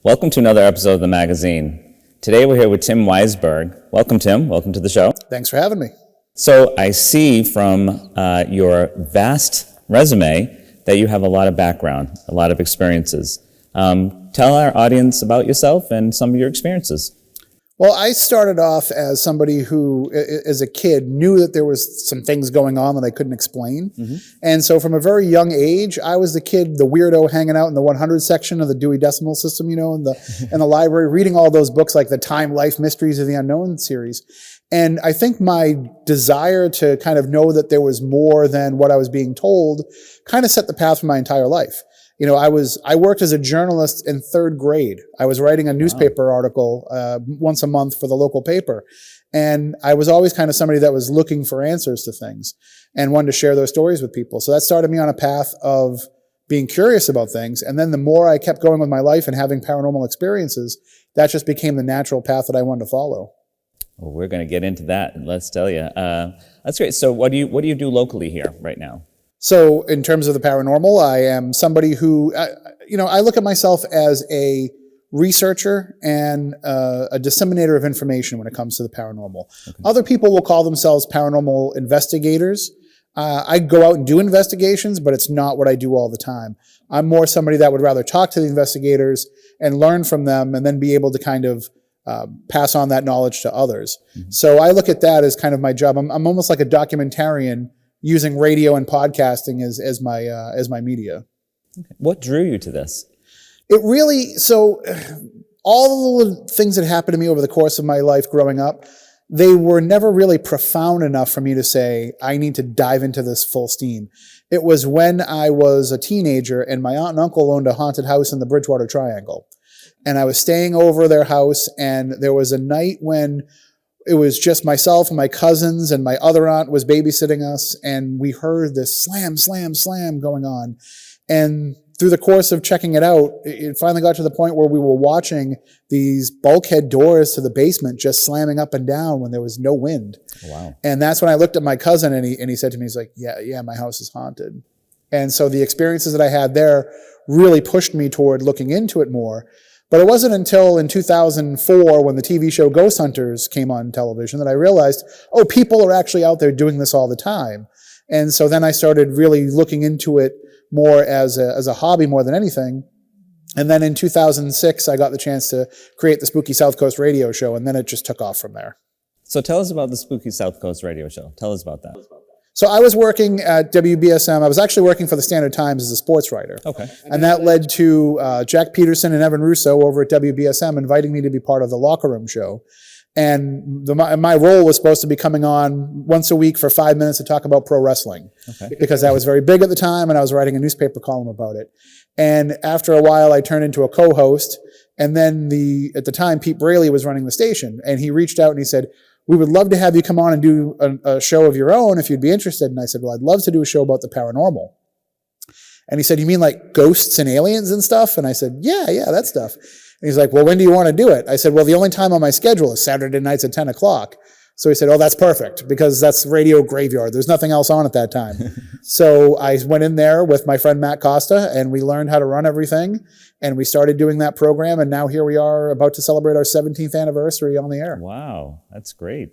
Welcome to another episode of the magazine. Today we're here with Tim Weisberg. Welcome, Tim. Welcome to the show. Thanks for having me. So I see from your vast resume that you have a lot of background, a lot of experiences. Tell our audience about yourself and some of your experiences. Well, I started off as somebody who, as a kid, knew that there was some things going on that I couldn't explain. Mm-hmm. And so from a very young age, I was the kid, the weirdo hanging out in the 100 section of the Dewey Decimal System, in the library, reading all those books like the Time, Life, Mysteries of the Unknown series. And I think my desire to kind of know that there was more than what I was being told kind of set the path for my entire life. I worked as a journalist in third grade. I was writing a newspaper article once a month for the local paper. And I was always kind of somebody that was looking for answers to things and wanted to share those stories with people. So that started me on a path of being curious about things. And then the more I kept going with my life and having paranormal experiences, that just became the natural path that I wanted to follow. Well, we're going to get into that. Let's tell you. That's great. So what do you do locally here right now? So in terms of the paranormal, I am somebody who, I look at myself as a researcher and a disseminator of information when it comes to the paranormal. Okay. Other people will call themselves paranormal investigators. I go out and do investigations, but it's not what I do all the time. I'm more somebody that would rather talk to the investigators and learn from them and then be able to kind of pass on that knowledge to others. Mm-hmm. So I look at that as kind of my job. I'm almost like a documentarian using radio and podcasting as my media. Okay. What drew you to this? All the things that happened to me over the course of my life growing up, they were never really profound enough for me to say, I need to dive into this full steam. It was when I was a teenager and my aunt and uncle owned a haunted house in the Bridgewater Triangle. And I was staying over their house, and there was a night when it was just myself and my cousins, and my other aunt was babysitting us, and we heard this slam, slam, slam going on. And through the course of checking it out, it finally got to the point where we were watching these bulkhead doors to the basement just slamming up and down when there was no wind. Wow. And that's when I looked at my cousin, and he said to me, he's like, yeah, my house is haunted. And so the experiences that I had there really pushed me toward looking into it more. But it wasn't until in 2004 when the TV show Ghost Hunters came on television that I realized, people are actually out there doing this all the time. And so then I started really looking into it more as a hobby more than anything. And then in 2006, I got the chance to create the Spooky SouthCoast radio show, and then it just took off from there. So tell us about the Spooky SouthCoast radio show. Tell us about that. So I was working at WBSM. I was actually working for the Standard Times as a sports writer. Okay. And that led to Jack Peterson and Evan Russo over at WBSM inviting me to be part of the Locker Room show. And my role was supposed to be coming on once a week for 5 minutes to talk about pro wrestling. Okay. Because that was very big at the time, and I was writing a newspaper column about it. And after a while, I turned into a co-host. And then at the time, Pete Braley was running the station. And he reached out and he said, we would love to have you come on and do a show of your own if you'd be interested. And I said, well, I'd love to do a show about the paranormal. And he said, you mean like ghosts and aliens and stuff? And I said, yeah, that stuff. And he's like, well, when do you want to do it? I said, well, the only time on my schedule is Saturday nights at 10 o'clock. So he said, that's perfect, because that's radio graveyard. There's nothing else on at that time. So I went in there with my friend Matt Costa, and we learned how to run everything. And we started doing that program, and now here we are about to celebrate our 17th anniversary on the air. Wow, that's great.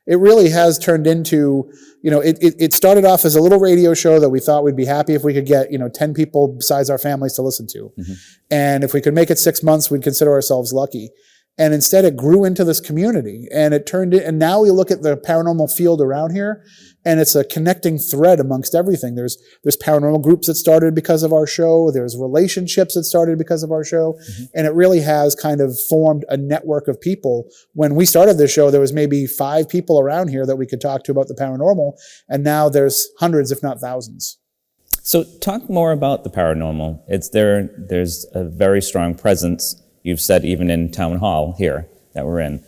It really has turned into, it started off as a little radio show that we thought we'd be happy if we could get, 10 people besides our families to listen to. Mm-hmm. And if we could make it 6 months, we'd consider ourselves lucky. And instead it grew into this community, and and now we look at the paranormal field around here, and it's a connecting thread amongst everything. There's paranormal groups that started because of our show. There's relationships that started because of our show. Mm-hmm. And it really has kind of formed a network of people. When we started this show, there was maybe 5 people around here that we could talk to about the paranormal. And now there's hundreds, if not thousands. So talk more about the paranormal. There's a very strong presence. You've said even in Town Hall here that we're in.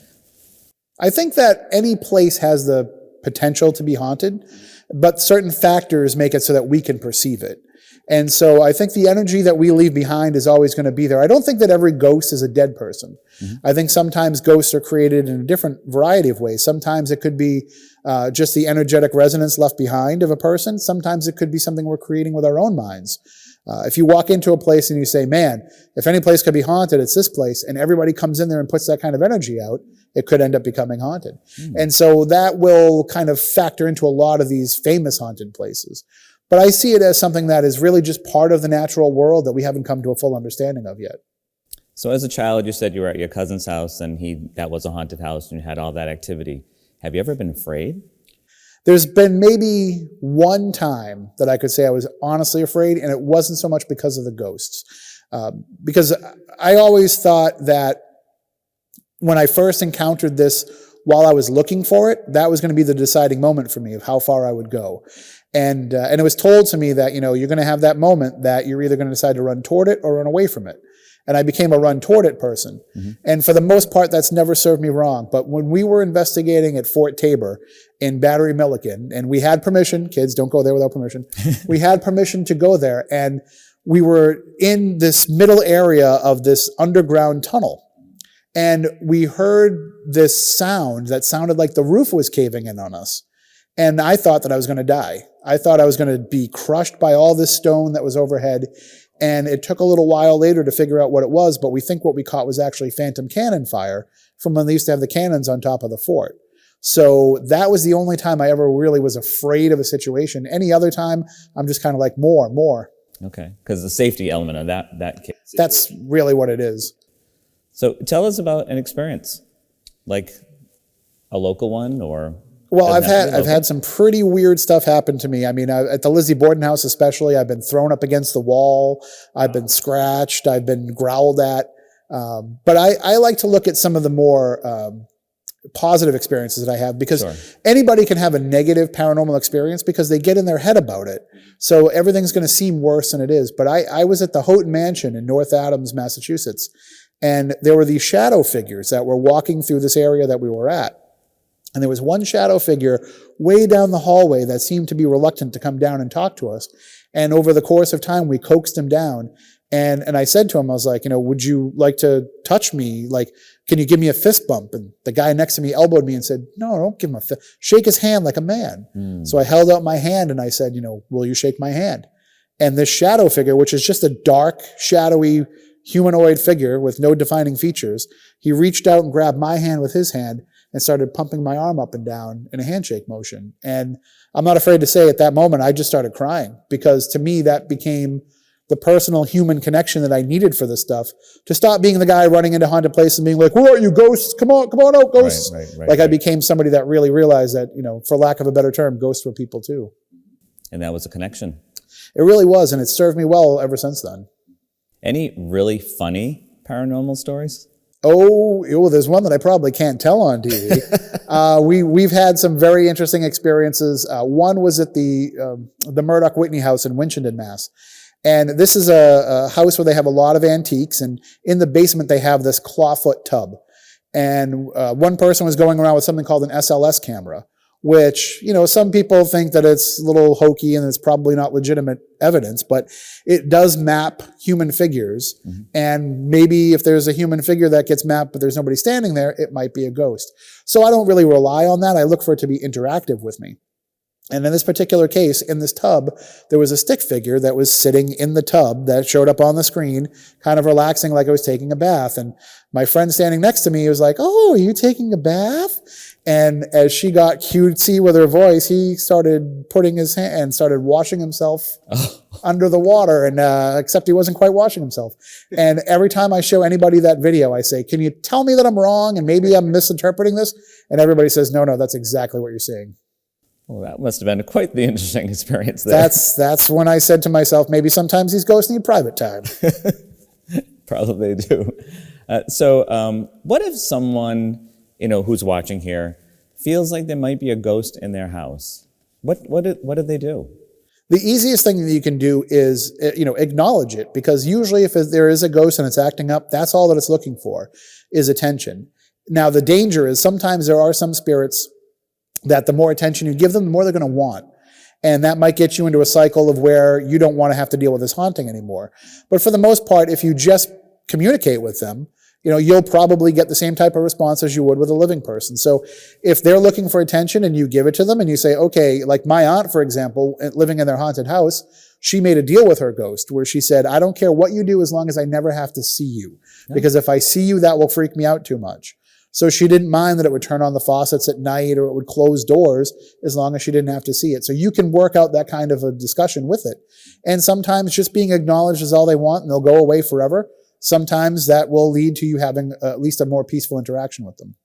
I think that any place has the potential to be haunted, but certain factors make it so that we can perceive it. And so I think the energy that we leave behind is always going to be there. I don't think that every ghost is a dead person. Mm-hmm. I think sometimes ghosts are created in a different variety of ways. Sometimes it could be just the energetic resonance left behind of a person. Sometimes it could be something we're creating with our own minds. If you walk into a place and you say, man, if any place could be haunted, it's this place, and everybody comes in there and puts that kind of energy out, it could end up becoming haunted. And so that will kind of factor into a lot of these famous haunted places. But I see it as something that is really just part of the natural world that we haven't come to a full understanding of yet. So as a child, you said you were at your cousin's house and that was a haunted house and you had all that activity. Have you ever been afraid? There's been maybe one time that I could say I was honestly afraid, and it wasn't so much because of the ghosts. Because I always thought that when I first encountered this while I was looking for it, that was going to be the deciding moment for me of how far I would go. And it was told to me that, you're going to have that moment that you're either going to decide to run toward it or run away from it. And I became a run toward it person. And for the most part, that's never served me wrong. But when we were investigating at Fort Tabor in Battery Milliken, and we had permission, kids, don't go there without permission. We had permission to go there. And we were in this middle area of this underground tunnel. And we heard this sound that sounded like the roof was caving in on us. And I thought that I was going to die. I thought I was going to be crushed by all this stone that was overhead. And it took a little while later to figure out what it was, but we think what we caught was actually phantom cannon fire from when they used to have the cannons on top of the fort. So that was the only time I ever really was afraid of a situation. Any other time, I'm just kind of like, more. Okay, because the safety element of that case. That's really what it is. So tell us about an experience, like a local one or... Well, I've had some pretty weird stuff happen to me. I mean, at the Lizzie Borden house especially, I've been thrown up against the wall. I've been scratched. I've been growled at. But I like to look at some of the more positive experiences that I have, because anybody can have a negative paranormal experience because they get in their head about it. So everything's going to seem worse than it is. But I was at the Houghton Mansion in North Adams, Massachusetts, and there were these shadow figures that were walking through this area that we were at. And there was one shadow figure way down the hallway that seemed to be reluctant to come down and talk to us. And over the course of time, we coaxed him down. And I said to him, I was like, would you like to touch me? Like, can you give me a fist bump? And the guy next to me elbowed me and said, no, don't give him a fist. Shake his hand like a man. So I held out my hand and I said, will you shake my hand? And this shadow figure, which is just a dark, shadowy, humanoid figure with no defining features, he reached out and grabbed my hand with his hand and started pumping my arm up and down in a handshake motion. And I'm not afraid to say at that moment, I just started crying, because to me, that became the personal human connection that I needed for this stuff, to stop being the guy running into haunted places and being like, where are you, ghosts? Come on out, ghosts. Right, I became somebody that really realized that, for lack of a better term, ghosts were people too. And that was a connection. It really was. And it served me well ever since then. Any really funny paranormal stories? Oh, there's one that I probably can't tell on TV. We've had some very interesting experiences. One was at the Murdoch Whitney house in Winchendon, Mass. And this is a house where they have a lot of antiques. And in the basement, they have this clawfoot tub. And one person was going around with something called an SLS camera, which, some people think that it's a little hokey and it's probably not legitimate evidence, but it does map human figures. And maybe if there's a human figure that gets mapped, but there's nobody standing there, it might be a ghost. So I don't really rely on that. I look for it to be interactive with me. And in this particular case, in this tub, there was a stick figure that was sitting in the tub that showed up on the screen, kind of relaxing like I was taking a bath. And my friend standing next to me was like, oh, are you taking a bath? And as she got cutesy with her voice, he started putting his hand and started washing himself under the water, and except he wasn't quite washing himself. And every time I show anybody that video, I say, can you tell me that I'm wrong and maybe I'm misinterpreting this? And everybody says, no, that's exactly what you're saying. Well, that must have been quite the interesting experience there. That's when I said to myself, maybe sometimes these ghosts need private time. Probably do. So what if someone, who's watching here feels like there might be a ghost in their house? What do they do? The easiest thing that you can do is, acknowledge it, because usually if there is a ghost and it's acting up, that's all that it's looking for is attention. Now, the danger is sometimes there are some spirits that the more attention you give them, the more they're going to want. And that might get you into a cycle of where you don't want to have to deal with this haunting anymore. But for the most part, if you just communicate with them, you'll probably get the same type of response as you would with a living person. So if they're looking for attention and you give it to them and you say, okay, like my aunt, for example, living in their haunted house, she made a deal with her ghost where she said, I don't care what you do as long as I never have to see you. Yeah. Because if I see you, that will freak me out too much. So she didn't mind that it would turn on the faucets at night or it would close doors as long as she didn't have to see it. So you can work out that kind of a discussion with it. And sometimes just being acknowledged is all they want and they'll go away forever. Sometimes that will lead to you having at least a more peaceful interaction with them.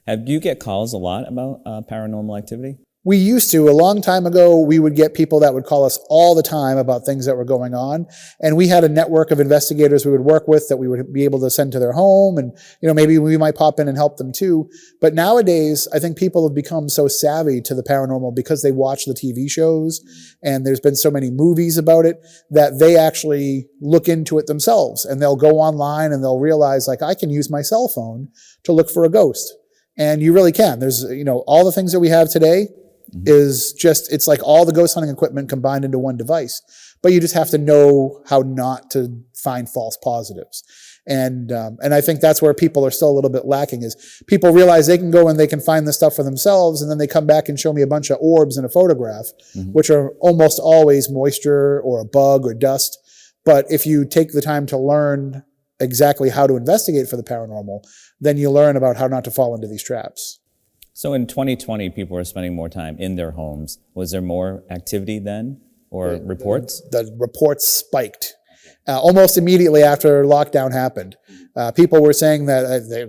Do you get calls a lot about paranormal activity? We used to. A long time ago, we would get people that would call us all the time about things that were going on. And we had a network of investigators we would work with that we would be able to send to their home. And, maybe we might pop in and help them too. But nowadays, I think people have become so savvy to the paranormal because they watch the TV shows and there's been so many movies about it that they actually look into it themselves. And they'll go online and they'll realize, like, I can use my cell phone to look for a ghost. And you really can. There's, all the things that we have today is just, it's like all the ghost hunting equipment combined into one device. But you just have to know how not to find false positives. And I think that's where people are still a little bit lacking is people realize they can go and they can find this stuff for themselves. And then they come back and show me a bunch of orbs in a photograph, which are almost always moisture or a bug or dust. But if you take the time to learn exactly how to investigate for the paranormal, then you learn about how not to fall into these traps. So in 2020, people were spending more time in their homes. Was there more activity then or reports? The reports spiked almost immediately after lockdown happened. People were saying that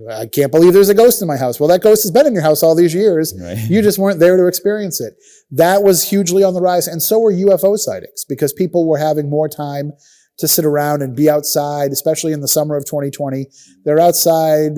I can't believe there's a ghost in my house. Well, that ghost has been in your house all these years. Right. You just weren't there to experience it. That was hugely on the rise. And so were UFO sightings because people were having more time to sit around and be outside, especially in the summer of 2020. They're outside,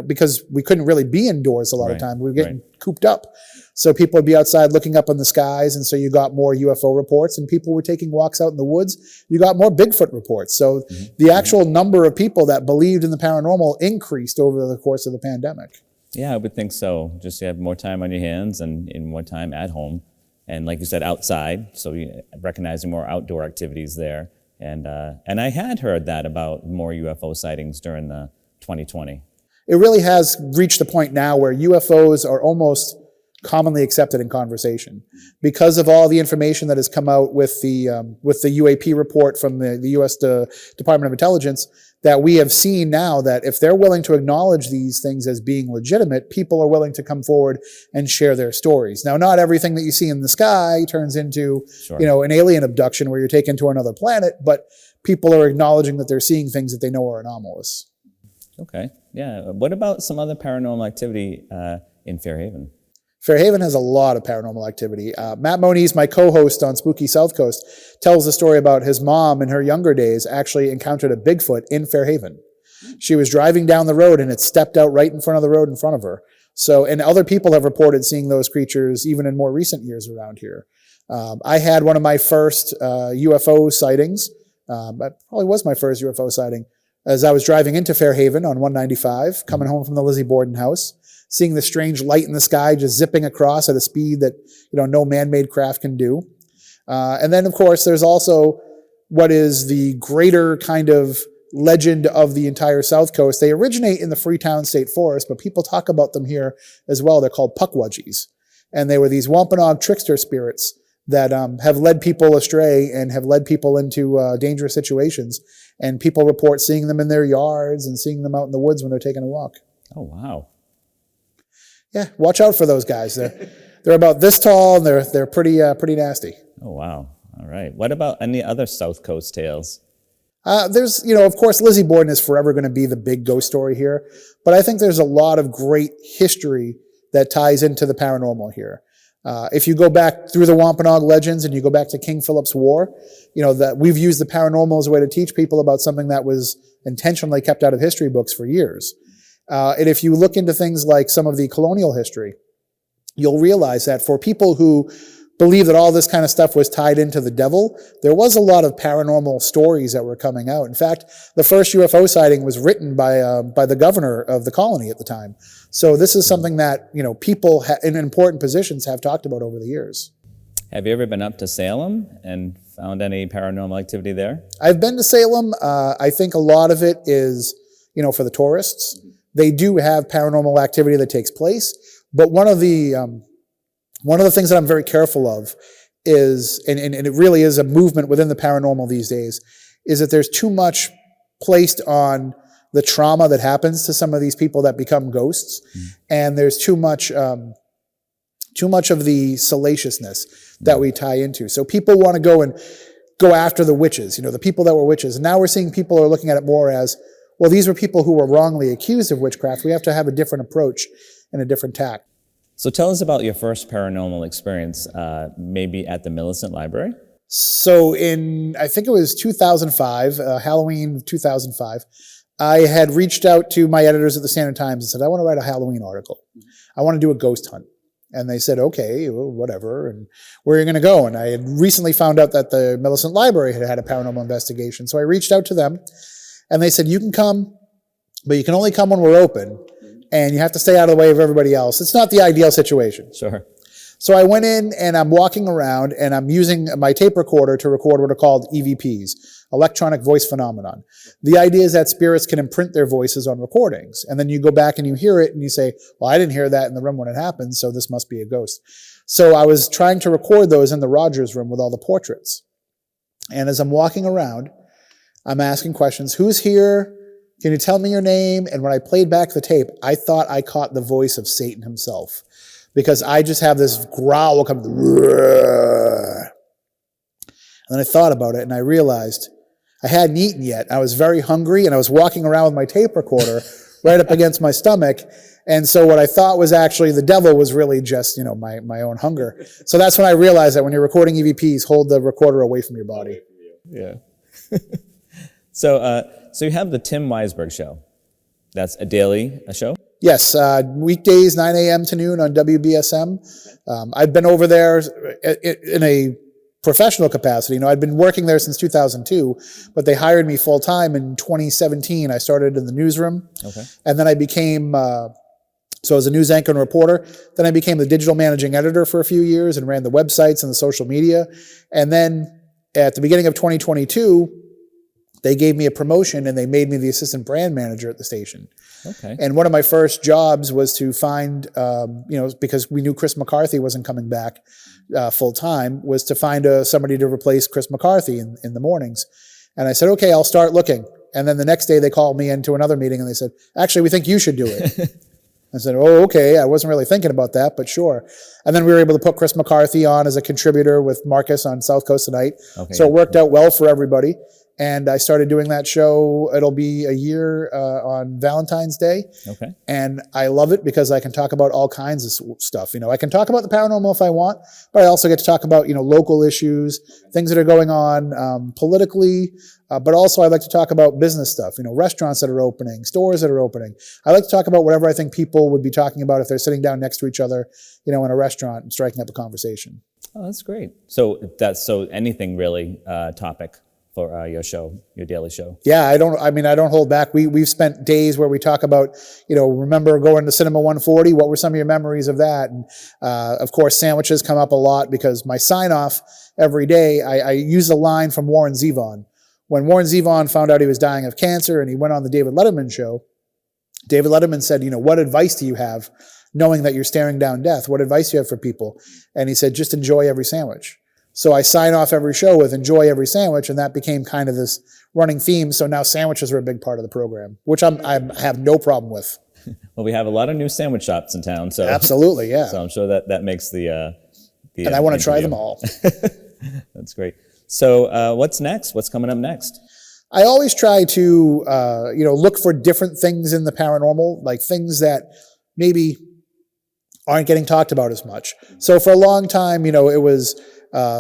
because we couldn't really be indoors a lot of time. We were getting cooped up. So people would be outside looking up in the skies, and so you got more UFO reports, and people were taking walks out in the woods. You got more Bigfoot reports. So the actual number of people that believed in the paranormal increased over the course of the pandemic. Yeah, I would think so. Just you have more time on your hands and more time at home. And like you said, outside, so you recognizing more outdoor activities there. And I had heard that about more UFO sightings during the 2020. It really has reached the point now where UFOs are almost commonly accepted in conversation because of all the information that has come out with the UAP report from the U.S. Department of Intelligence, that we have seen now that if they're willing to acknowledge these things as being legitimate, people are willing to come forward and share their stories. Now, not everything that you see in the sky turns into, an alien abduction where you're taken to another planet, but people are acknowledging that they're seeing things that they know are anomalous. Okay. Yeah. What about some other paranormal activity in Fairhaven? Fairhaven has a lot of paranormal activity. Matt Moniz, my co-host on Spooky SouthCoast, tells the story about his mom in her younger days actually encountered a Bigfoot in Fairhaven. She was driving down the road and it stepped out right in front of the road in front of her. So, and other people have reported seeing those creatures even in more recent years around here. I had one of my first UFO sightings. That probably was my first UFO sighting as I was driving into Fairhaven on 195, coming home from the Lizzie Borden house, seeing the strange light in the sky just zipping across at a speed that, no man-made craft can do. And then, of course, there's also what is the greater kind of legend of the entire South Coast. They originate in the Freetown State Forest, but people talk about them here as well. They're called Pukwudgies. And they were these Wampanoag trickster spirits that have led people astray and have led people into dangerous situations. And people report seeing them in their yards and seeing them out in the woods when they're taking a walk. Oh, wow. Yeah, watch out for those guys. They're about this tall and they're pretty nasty. Oh, wow. All right. What about any other South Coast tales? There's, of course, Lizzie Borden is forever going to be the big ghost story here. But I think there's a lot of great history that ties into the paranormal here. If you go back through the Wampanoag legends and you go back to King Philip's War, that we've used the paranormal as a way to teach people about something that was intentionally kept out of history books for years. And if you look into things like some of the colonial history, you'll realize that for people who believe that all this kind of stuff was tied into the devil, there was a lot of paranormal stories that were coming out. In fact, the first UFO sighting was written by the governor of the colony at the time. So this is something that, people in important positions have talked about over the years. Have you ever been up to Salem and found any paranormal activity there? I've been to Salem. I think a lot of it is, for the tourists. They do have paranormal activity that takes place, but one of the things that I'm very careful of is, and it really is a movement within the paranormal these days, is that there's too much placed on the trauma that happens to some of these people that become ghosts, and there's too much of the salaciousness that we tie into. So people want to go after the witches, the people that were witches. And now we're seeing people are looking at it more as, well, these were people who were wrongly accused of witchcraft. We have to have a different approach and a different tack. So tell us about your first paranormal experience, maybe at the Millicent Library. So I think it was 2005, Halloween 2005, I had reached out to my editors at the Standard Times and said, I want to write a Halloween article. I want to do a ghost hunt. And they said, okay, well, whatever. And where are you going to go? And I had recently found out that the Millicent Library had a paranormal investigation. So I reached out to them and they said, you can come, but you can only come when we're open. And you have to stay out of the way of everybody else. It's not the ideal situation. Sure. So I went in and I'm walking around and I'm using my tape recorder to record what are called EVPs, electronic voice phenomenon. The idea is that spirits can imprint their voices on recordings. And then you go back and you hear it and you say, well, I didn't hear that in the room when it happened, so this must be a ghost. So I was trying to record those in the Rogers room with all the portraits. And as I'm walking around, I'm asking questions. Who's here? Can you tell me your name? And when I played back the tape, I thought I caught the voice of Satan himself, because I just have this growl come, and then I thought about it and I realized I hadn't eaten yet. I was very hungry and I was walking around with my tape recorder right up against my stomach. And so what I thought was actually the devil was really just, my own hunger. So that's when I realized that when you're recording EVPs, hold the recorder away from your body. Yeah. So you have the Tim Weisberg Show. That's a show? Yes, weekdays, 9 a.m. to noon on WBSM. I've been over there in a professional capacity. I'd been working there since 2002, but they hired me full-time in 2017. I started in the newsroom, and then I became, so I was a news anchor and reporter. Then I became the digital managing editor for a few years and ran the websites and the social media. And then at the beginning of 2022, they gave me a promotion and they made me the assistant brand manager at the station. Okay. And one of my first jobs was to find, because we knew Chris McCarthy wasn't coming back full time, was to find somebody to replace Chris McCarthy in the mornings. And I said, okay, I'll start looking. And then the next day they called me into another meeting and they said, actually, we think you should do it. I said, oh, okay. I wasn't really thinking about that, but sure. And then we were able to put Chris McCarthy on as a contributor with Marcus on South Coast Tonight. Okay, so it worked out well for everybody. And I started doing that show. It'll be a year on Valentine's Day. Okay. And I love it because I can talk about all kinds of stuff. I can talk about the paranormal if I want, but I also get to talk about, local issues, things that are going on politically, but also I like to talk about business stuff, restaurants that are opening, stores that are opening. I like to talk about whatever I think people would be talking about if they're sitting down next to each other, in a restaurant and striking up a conversation. Oh, that's great. So anything really topic for your daily show. Yeah, I don't hold back. We've spent days where we talk about, remember going to Cinema 140? What were some of your memories of that? And of course, sandwiches come up a lot because my sign off every day, I use a line from Warren Zevon. When Warren Zevon found out he was dying of cancer and he went on the David Letterman show, David Letterman said, what advice do you have knowing that you're staring down death? What advice do you have for people? And he said, just enjoy every sandwich. So I sign off every show with enjoy every sandwich, and that became kind of this running theme. So now sandwiches are a big part of the program, which I have no problem with. Well, we have a lot of new sandwich shops in town. So absolutely, yeah. So I'm sure that makes the and I want to try them all. That's great. So what's next? What's coming up next? I always try to look for different things in the paranormal, like things that maybe aren't getting talked about as much. So for a long time, it was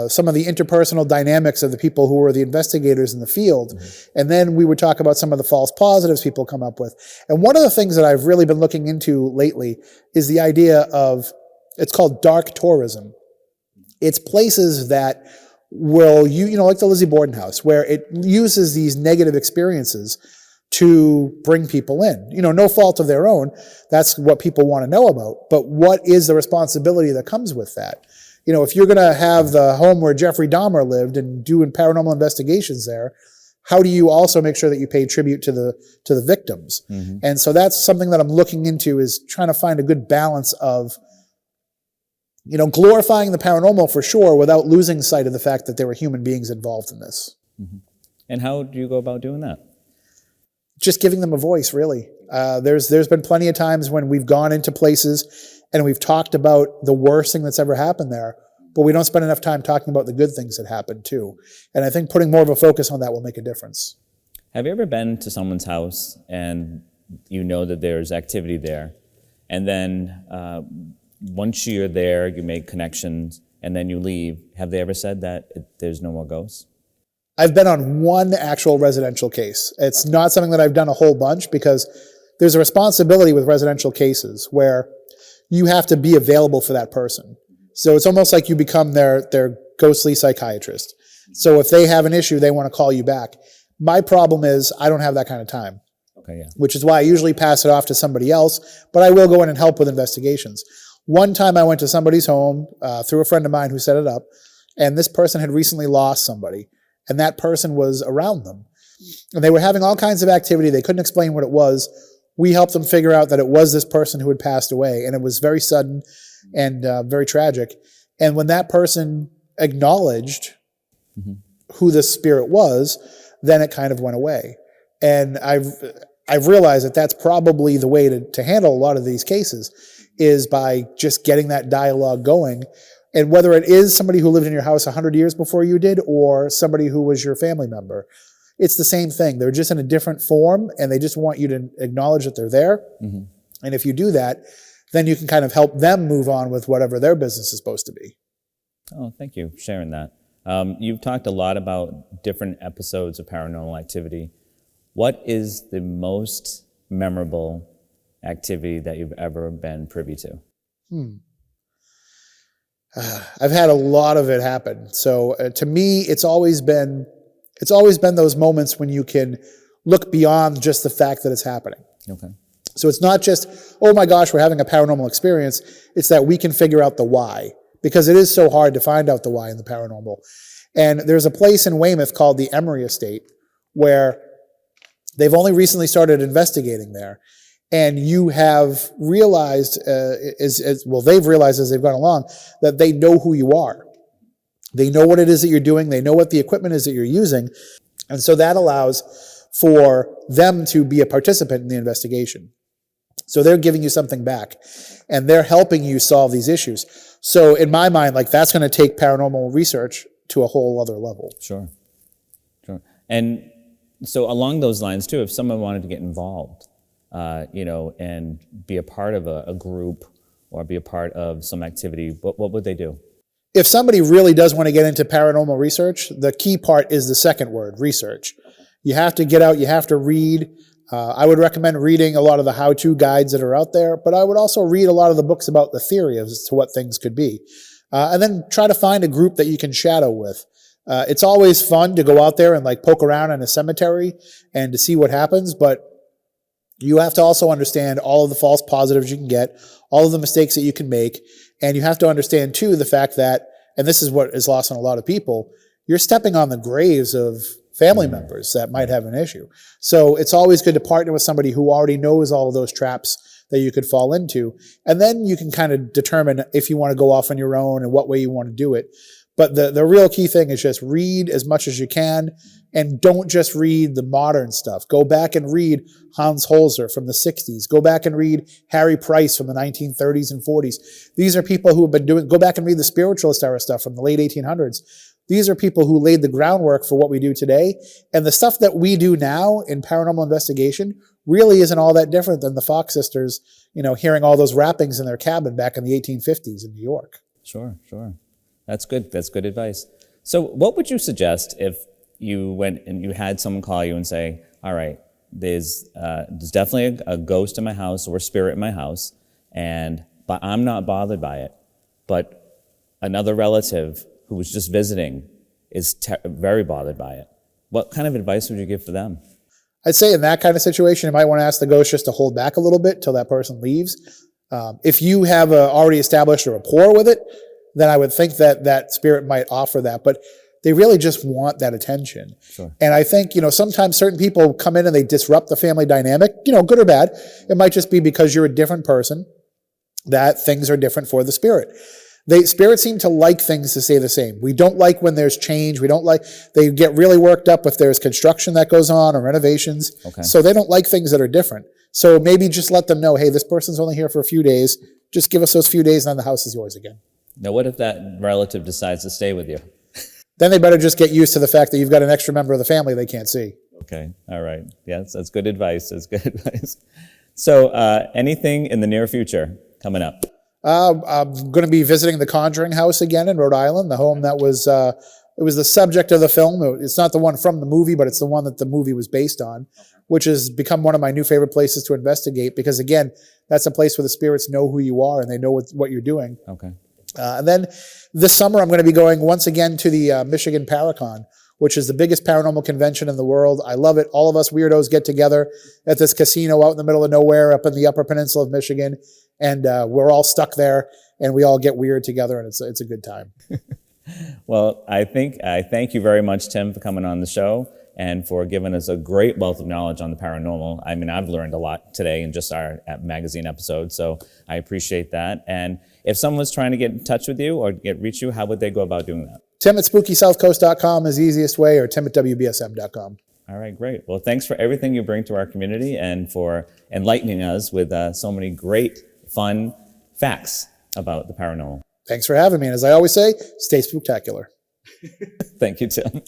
some of the interpersonal dynamics of the people who were the investigators in the field. Mm-hmm. And then we would talk about some of the false positives people come up with. And one of the things that I've really been looking into lately is the idea of, it's called dark tourism. It's places that will, like the Lizzie Borden house, where it uses these negative experiences to bring people in. No fault of their own. That's what people want to know about. But what is the responsibility that comes with that? If you're going to have the home where Jeffrey Dahmer lived and doing paranormal investigations there, how do you also make sure that you pay tribute to the victims? Mm-hmm. And so that's something that I'm looking into, is trying to find a good balance of glorifying the paranormal for sure without losing sight of the fact that there were human beings involved in this. Mm-hmm. And how do you go about doing that? Just giving them a voice, really. There's been plenty of times when we've gone into places and we've talked about the worst thing that's ever happened there, but we don't spend enough time talking about the good things that happened too. And I think putting more of a focus on that will make a difference. Have you ever been to someone's house and you know that there's activity there, and then once you're there, you make connections, and then you leave? Have they ever said that there's no more ghosts? I've been on one actual residential case. It's not something that I've done a whole bunch because there's a responsibility with residential cases where you have to be available for that person. So it's almost like you become their ghostly psychiatrist. So if they have an issue, they want to call you back. My problem is I don't have that kind of time. Okay, yeah. Which is why I usually pass it off to somebody else, but I will go in and help with investigations. One time I went to somebody's home through a friend of mine who set it up, and this person had recently lost somebody, and that person was around them. And they were having all kinds of activity. They couldn't explain what it was. We helped them figure out that it was this person who had passed away, and it was very sudden and very tragic. And when that person acknowledged who this spirit was, then it kind of went away. And I've realized that that's probably the way to handle a lot of these cases, is by just getting that dialogue going. And whether it is somebody who lived in your house 100 years before you did or somebody who was your family member, it's the same thing. They're just in a different form, and they just want you to acknowledge that they're there. Mm-hmm. And if you do that, then you can kind of help them move on with whatever their business is supposed to be. Oh, thank you for sharing that. You've talked a lot about different episodes of paranormal activity. What is the most memorable activity that you've ever been privy to? I've had a lot of it happen. So to me, it's always been those moments when you can look beyond just the fact that it's happening. Okay. So it's not just, oh my gosh, we're having a paranormal experience. It's that we can figure out the why, because it is so hard to find out the why in the paranormal. And there's a place in Weymouth called the Emery Estate where they've only recently started investigating there. And you have realized, they've realized as they've gone along, that they know who you are. They know what it is that you're doing. They know what the equipment is that you're using. And so that allows for them to be a participant in the investigation. So they're giving you something back, and they're helping you solve these issues. So in my mind, that's going to take paranormal research to a whole other level. Sure. And so along those lines too, if someone wanted to get involved, and be a part of a group or be a part of some activity, what would they do? If somebody really does want to get into paranormal research, the key part is the second word, research. You have to get out, you have to read. I would recommend reading a lot of the how-to guides that are out there, but I would also read a lot of the books about the theory as to what things could be. And then try to find a group that you can shadow with. It's always fun to go out there and poke around in a cemetery and to see what happens, but you have to also understand all of the false positives you can get, all of the mistakes that you can make, and you have to understand too the fact that, and this is what is lost on a lot of people, you're stepping on the graves of family members that might have an issue. So it's always good to partner with somebody who already knows all of those traps that you could fall into. And then you can kind of determine if you want to go off on your own and what way you want to do it. But the real key thing is just read as much as you can, and don't just read the modern stuff. Go back and read Hans Holzer from the 60s. Go back and read Harry Price from the 1930s and 40s. These are people who have been go back and read the spiritualist era stuff from the late 1800s. These are people who laid the groundwork for what we do today. And the stuff that we do now in paranormal investigation really isn't all that different than the Fox sisters, hearing all those rappings in their cabin back in the 1850s in New York. Sure. That's good. That's good advice. So what would you suggest if you went and you had someone call you and say, all right, there's definitely a ghost in my house or a spirit in my house, but I'm not bothered by it, but another relative who was just visiting is very bothered by it. What kind of advice would you give for them? I'd say in that kind of situation, you might want to ask the ghost just to hold back a little bit till that person leaves. If you have already established a rapport with it, then I would think that spirit might offer that. But they really just want that attention. Sure. And I think, sometimes certain people come in and they disrupt the family dynamic, good or bad. It might just be because you're a different person that things are different for the spirit. Spirits seem to like things to stay the same. We don't like when there's change. They get really worked up if there's construction that goes on or renovations. Okay. So they don't like things that are different. So maybe just let them know, hey, this person's only here for a few days. Just give us those few days and then the house is yours again. Now, what if that relative decides to stay with you? Then they better just get used to the fact that you've got an extra member of the family they can't see. Okay. All right. Yes, that's good advice. That's good advice. So anything in the near future coming up? I'm going to be visiting the Conjuring house again in Rhode Island, the home that was it was the subject of the film. It's not the one from the movie, but it's the one that the movie was based on, which has become one of my new favorite places to investigate because, again, that's a place where the spirits know who you are and they know what you're doing. Okay. And then this summer, I'm going to be going once again to the Michigan Paracon, which is the biggest paranormal convention in the world. I love it. All of us weirdos get together at this casino out in the middle of nowhere up in the Upper Peninsula of Michigan, and we're all stuck there, and we all get weird together, and it's a good time. Well, I thank you very much, Tim, for coming on the show and for giving us a great wealth of knowledge on the paranormal. I mean, I've learned a lot today in just our magazine episode, so I appreciate that. And if someone was trying to get in touch with you or reach you, how would they go about doing that? Tim at SpookySouthCoast.com is the easiest way, or Tim at WBSM.com. All right, great. Well, thanks for everything you bring to our community and for enlightening us with so many great, fun facts about the paranormal. Thanks for having me. And as I always say, stay spooktacular. Thank you, Tim.